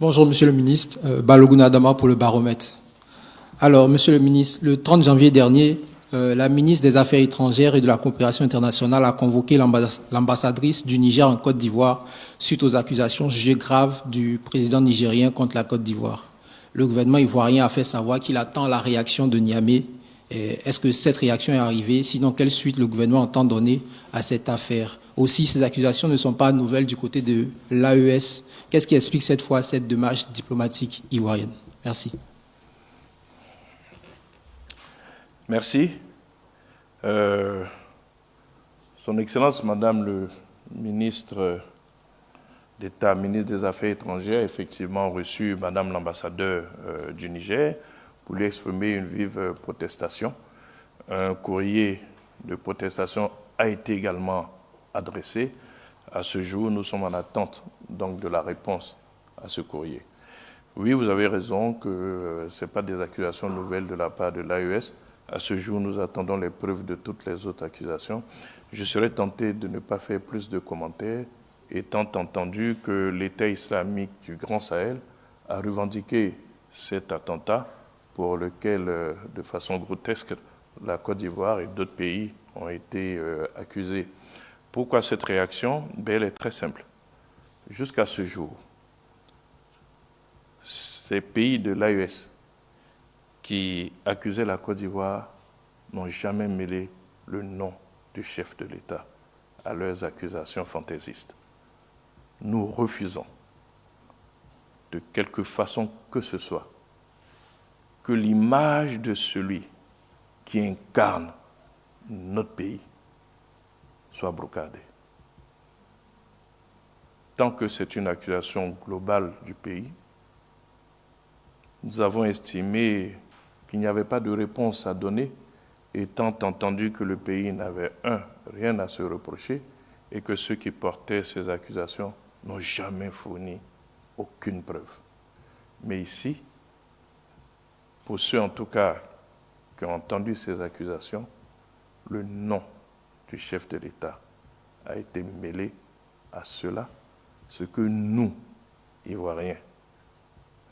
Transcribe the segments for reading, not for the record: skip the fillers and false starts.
Bonjour Monsieur le ministre, Balogun Adama pour le Baromètre. Alors Monsieur le ministre, le 30 janvier dernier, la ministre des Affaires étrangères et de la coopération internationale a convoqué l'ambassadrice du Niger en Côte d'Ivoire suite aux accusations jugées graves du président nigérien contre la Côte d'Ivoire. Le gouvernement ivoirien a fait savoir qu'il attend la réaction de Niamey. Est-ce que cette réaction est arrivée? Sinon, quelle suite le gouvernement entend donner à cette affaire? Aussi, ces accusations ne sont pas nouvelles du côté de l'AES. Qu'est-ce qui explique cette fois cette démarche diplomatique ivoirienne? Merci. Merci. Son Excellence, Madame le ministre d'État, ministre des Affaires étrangères, a effectivement reçu Madame l'ambassadeur du Niger pour lui exprimer une vive protestation. Un courrier de protestation a été également adressé. À ce jour, nous sommes en attente donc de la réponse à ce courrier. Oui, vous avez raison que ce n'est pas des accusations nouvelles de la part de l'AES. À ce jour, nous attendons les preuves de toutes les autres accusations. Je serais tenté de ne pas faire plus de commentaires, étant entendu que l'État islamique du Grand Sahel a revendiqué cet attentat pour lequel, de façon grotesque, la Côte d'Ivoire et d'autres pays ont été accusés. Pourquoi cette réaction? Elle est très simple. Jusqu'à ce jour, ces pays de l'AES qui accusaient la Côte d'Ivoire n'ont jamais mêlé le nom du chef de l'État à leurs accusations fantaisistes. Nous refusons, de quelque façon que ce soit, que l'image de celui qui incarne notre pays soit brocardée. Tant que c'est une accusation globale du pays, nous avons estimé qu'il n'y avait pas de réponse à donner, étant entendu que le pays n'avait, rien à se reprocher, et que ceux qui portaient ces accusations n'ont jamais fourni aucune preuve. Mais ici, pour ceux en tout cas qui ont entendu ces accusations, le nom du chef de l'État a été mêlé à cela, ce que nous, Ivoiriens,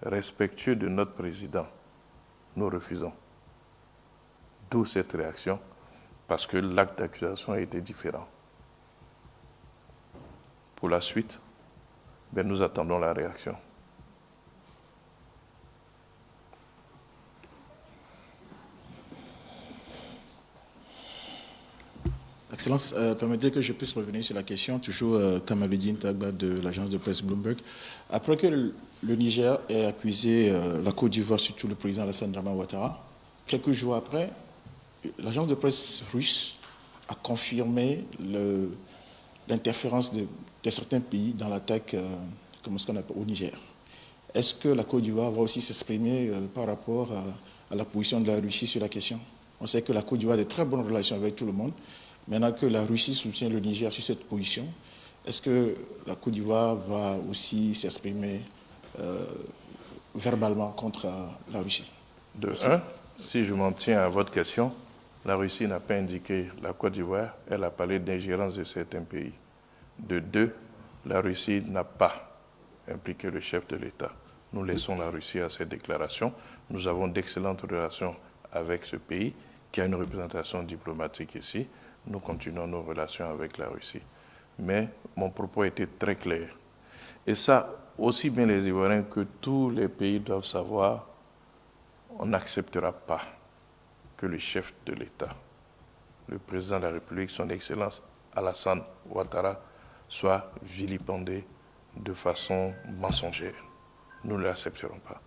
respectueux de notre président, nous refusons. D'où cette réaction, parce que l'acte d'accusation a été différent. Pour la suite, nous attendons la réaction. Excellence, permettez que je puisse revenir sur la question, toujours Kamaluddin Tagba de l'agence de presse Bloomberg. Après que le Niger ait accusé la Côte d'Ivoire, surtout le président Alassane Dramane Ouattara, quelques jours après, l'agence de presse russe a confirmé l'interférence de certains pays dans l'attaque comme ce qu'on appelle au Niger. Est-ce que la Côte d'Ivoire va aussi s'exprimer par rapport à la position de la Russie sur la question? On sait que la Côte d'Ivoire a de très bonnes relations avec tout le monde. Maintenant que la Russie soutient le Niger sur cette position, est-ce que la Côte d'Ivoire va aussi s'exprimer verbalement contre la Russie? De un, si je m'en tiens à votre question, la Russie n'a pas indiqué la Côte d'Ivoire, elle a parlé d'ingérence de certains pays. De deux, la Russie n'a pas impliqué le chef de l'État. Nous laissons la Russie à cette déclaration. Nous avons d'excellentes relations avec ce pays qui a une représentation diplomatique ici. Nous continuons nos relations avec la Russie. Mais mon propos était très clair. Et ça, aussi bien les Ivoiriens que tous les pays doivent savoir, on n'acceptera pas que le chef de l'État, le président de la République, son Excellence Alassane Ouattara, soit vilipendé de façon mensongère. Nous ne l'accepterons pas.